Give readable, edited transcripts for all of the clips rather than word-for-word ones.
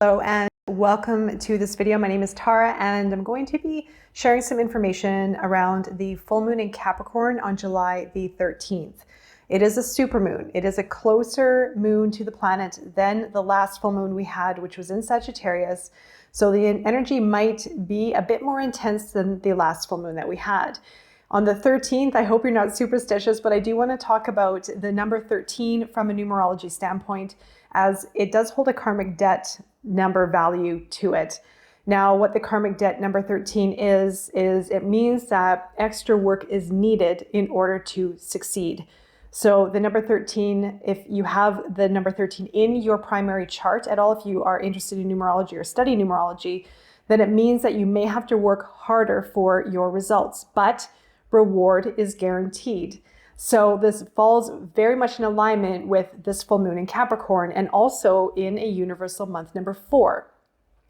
Hello and welcome to this video. My name is Tara and I'm going to be sharing some information around the full moon in Capricorn on July the 13th. It is a supermoon. It is a closer moon to the planet than the last full moon we had, which was in Sagittarius. So the energy might be a bit more intense than the last full moon that we had. On the 13th, I hope you're not superstitious, but I do want to talk about the number 13 from a numerology standpoint, as it does hold a karmic debt number value to it. Now, what the karmic debt number 13 is it means that extra work is needed in order to succeed. So the number 13, if you have the number 13 in your primary chart at all, if you are interested in numerology or study numerology, then it means that you may have to work harder for your results, but reward is guaranteed. So this falls very much in alignment with this full moon in Capricorn and also in a universal month number 4.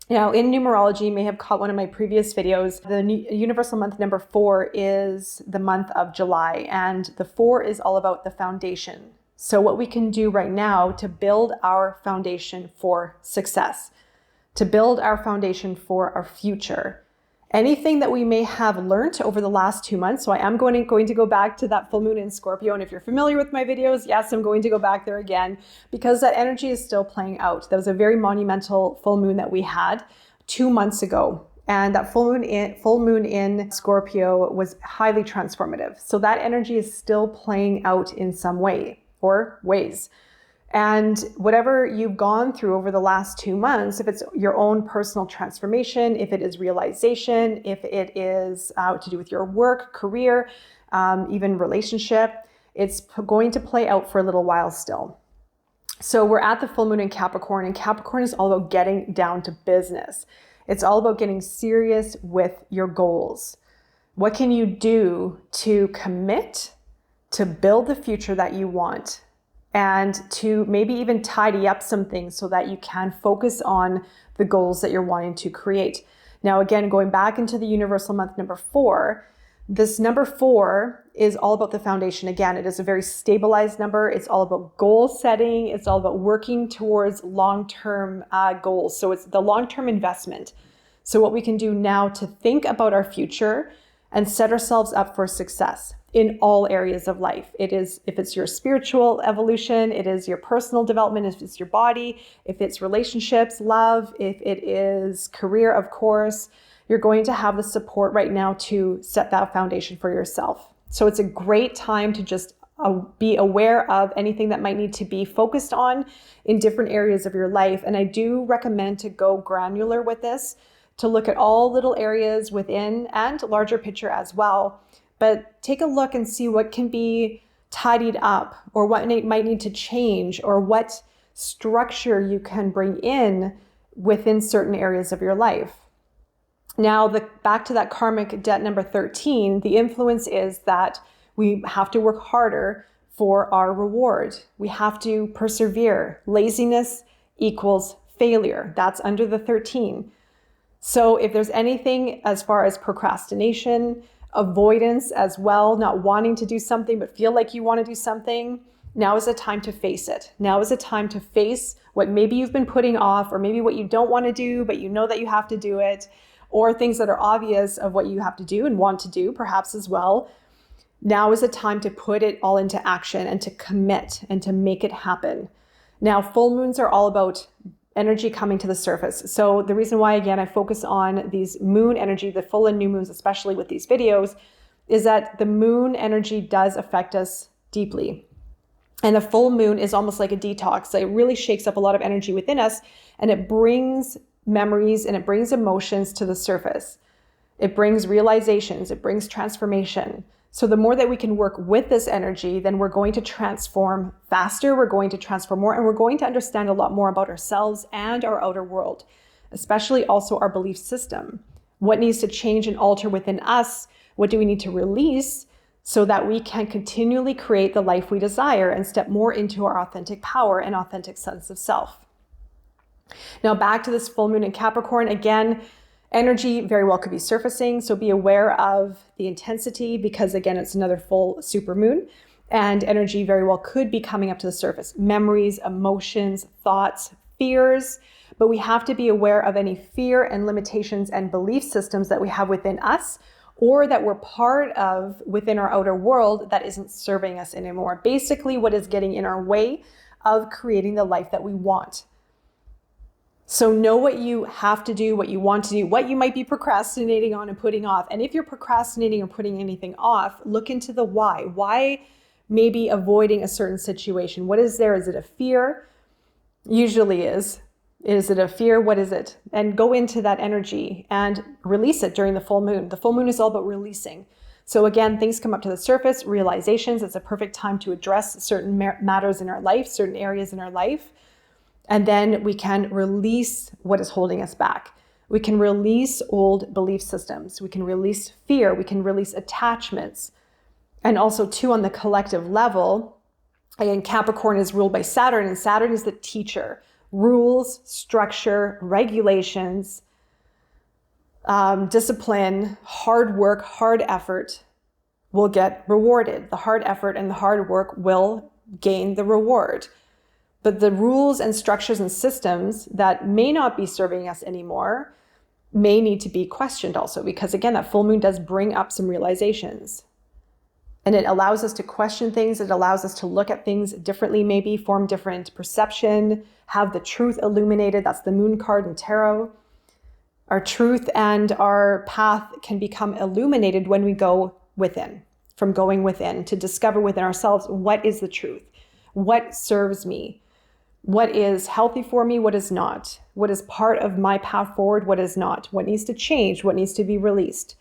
Now in numerology, you may have caught one of my previous videos, the universal month number 4 is the month of July, and the 4 is all about the foundation. So what we can do right now to build our foundation for success, to build our foundation for our future. Anything that we may have learned over the last 2 months. So I am going to go back to that full moon in Scorpio. And if you're familiar with my videos, yes, I'm going to go back there again because that energy is still playing out. That was a very monumental full moon that we had 2 months ago. And that full moon in Scorpio was highly transformative. So that energy is still playing out in some way or ways. And whatever you've gone through over the last 2 months, if it's your own personal transformation, if it is realization, if it is to do with your work, career, even relationship, it's going to play out for a little while still. So we're at the full moon in Capricorn, and Capricorn is all about getting down to business. It's all about getting serious with your goals. What can you do to commit to build the future that you want? And to maybe even tidy up some things so that you can focus on the goals that you're wanting to create. Now, again, going back into the universal month number 4, this number 4 is all about the foundation. Again, it is a very stabilized number. It's all about goal setting. It's all about working towards long-term goals. So it's the long-term investment. So what we can do now to think about our future and set ourselves up for success in all areas of life. It is, if it's your spiritual evolution, it is your personal development, if it's your body, if it's relationships, love, if it is career, of course, you're going to have the support right now to set that foundation for yourself. So it's a great time to just be aware of anything that might need to be focused on in different areas of your life. And I do recommend to go granular with this, to look at all little areas within and larger picture as well. But take a look and see what can be tidied up or what might need to change or what structure you can bring in within certain areas of your life. Now, back to that karmic debt number 13, the influence is that we have to work harder for our reward. We have to persevere. Laziness equals failure. That's under the 13. So if there's anything as far as procrastination, avoidance as well, not wanting to do something but feel like you want to do something, now is the time to face it. Now is the time to face what maybe you've been putting off, or maybe what you don't want to do but you know that you have to do it, or things that are obvious of what you have to do and want to do perhaps as well. Now is the time to put it all into action and to commit and to make it happen. Now, full moons are all about energy coming to the surface. So the reason why, again, I focus on these moon energy, the full and new moons, especially with these videos, is that the moon energy does affect us deeply. And the full moon is almost like a detox. So it really shakes up a lot of energy within us, and it brings memories and it brings emotions to the surface. It brings realizations, it brings transformation. So the more that we can work with this energy, then we're going to transform faster, we're going to transform more, and we're going to understand a lot more about ourselves and our outer world, especially also our belief system. What needs to change and alter within us? What do we need to release so that we can continually create the life we desire and step more into our authentic power and authentic sense of self? Now back to this full moon in Capricorn, again, energy very well could be surfacing, so be aware of the intensity because, again, it's another full super moon, and energy very well could be coming up to the surface. Memories, emotions, thoughts, fears, but we have to be aware of any fear and limitations and belief systems that we have within us or that we're part of within our outer world that isn't serving us anymore. Basically, what is getting in our way of creating the life that we want. So know what you have to do, what you want to do, what you might be procrastinating on and putting off. And if you're procrastinating or putting anything off, look into the why. Why maybe avoiding a certain situation? What is there? Is it a fear? Usually is. Is it a fear? What is it? And go into that energy and release it during the full moon. The full moon is all about releasing. So again, things come up to the surface, realizations. It's a perfect time to address certain matters in our life, certain areas in our life. And then we can release what is holding us back. We can release old belief systems. We can release fear. We can release attachments. And also too, on the collective level, again, Capricorn is ruled by Saturn, and Saturn is the teacher. Rules, structure, regulations, discipline, hard work, hard effort will get rewarded. The hard effort and the hard work will gain the reward. But the rules and structures and systems that may not be serving us anymore may need to be questioned also, because again, that full moon does bring up some realizations. And it allows us to question things. It allows us to look at things differently, maybe form different perception, have the truth illuminated. That's the moon card in tarot. Our truth and our path can become illuminated when we go within, from going within to discover within ourselves, what is the truth? What serves me? What is healthy for me? What is not? What is part of my path forward? What is not? What needs to change? What needs to be released?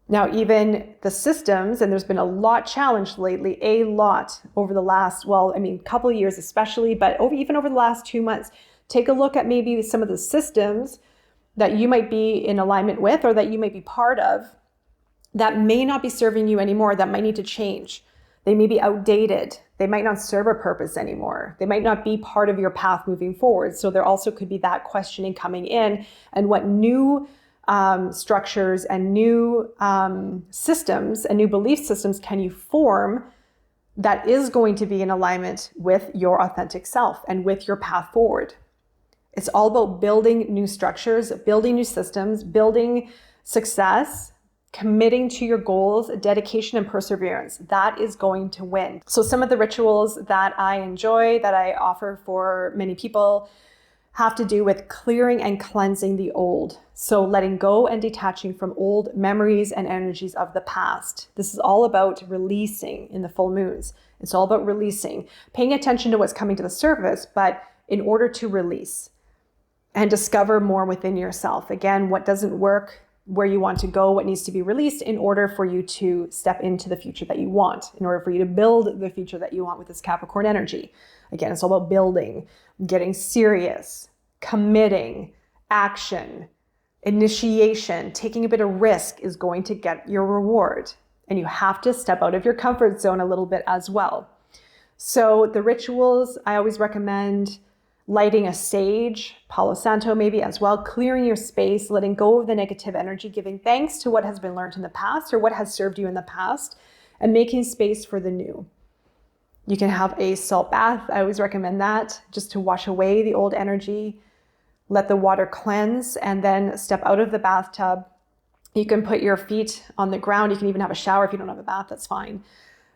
Now, even the systems, and there's been a lot challenged lately, a lot over the last, couple of years especially, but even over the last 2 months, take a look at maybe some of the systems that you might be in alignment with or that you might be part of that may not be serving you anymore, that might need to change. They may be outdated. They might not serve a purpose anymore. They might not be part of your path moving forward. So there also could be that questioning coming in, and what new structures and new systems and new belief systems can you form that is going to be in alignment with your authentic self and with your path forward. It's all about building new structures, building new systems, building success, committing to your goals, dedication and perseverance. That is going to win. So some of the rituals that I enjoy, that I offer for many people, have to do with clearing and cleansing the old. So letting go and detaching from old memories and energies of the past. This is all about releasing in the full moons. It's all about releasing, paying attention to what's coming to the surface, but in order to release and discover more within yourself. Again, what doesn't work, where you want to go, what needs to be released in order for you to step into the future that you want, in order for you to build the future that you want with this Capricorn energy. Again, it's all about building, getting serious, committing, action, initiation, taking a bit of risk is going to get your reward. And you have to step out of your comfort zone a little bit as well. So the rituals, I always recommend lighting a sage, Palo Santo maybe as well, clearing your space, letting go of the negative energy, giving thanks to what has been learned in the past or what has served you in the past, and making space for the new. You can have a salt bath. I always recommend that, just to wash away the old energy, let the water cleanse, and then step out of the bathtub. You can put your feet on the ground. You can even have a shower if you don't have a bath, that's fine.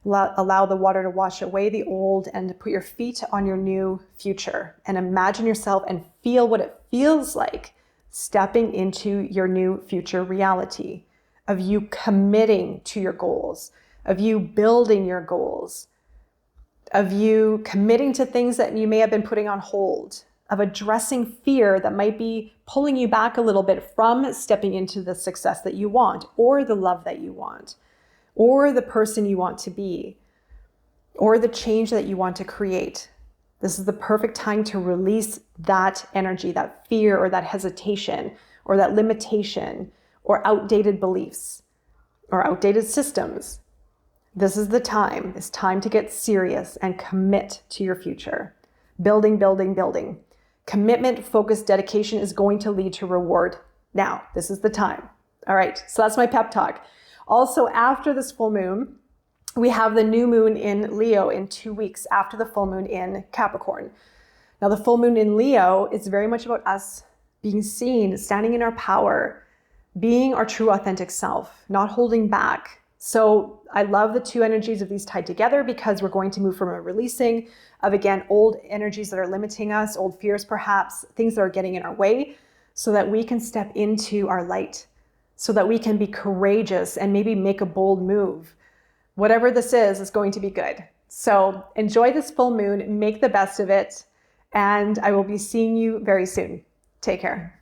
Allow the water to wash away the old and put your feet on your new future, and imagine yourself and feel what it feels like stepping into your new future reality, of you committing to your goals, of you building your goals, of you committing to things that you may have been putting on hold, of addressing fear that might be pulling you back a little bit from stepping into the success that you want, or the love that you want, or the person you want to be, or the change that you want to create. This is the perfect time to release that energy, that fear or that hesitation or that limitation or outdated beliefs or outdated systems. This is the time. It's time to get serious and commit to your future. Building, building, building. Commitment, focus, dedication is going to lead to reward. Now, this is the time. All right, so that's my pep talk. Also, after this full moon, we have the new moon in Leo in 2 weeks after the full moon in Capricorn. Now, the full moon in Leo is very much about us being seen, standing in our power, being our true authentic self, not holding back. So I love the two energies of these tied together because we're going to move from a releasing of, again, old energies that are limiting us, old fears perhaps, things that are getting in our way, so that we can step into our light, so that we can be courageous and maybe make a bold move. Whatever this is going to be good. So enjoy this full moon, make the best of it, and I will be seeing you very soon. Take care.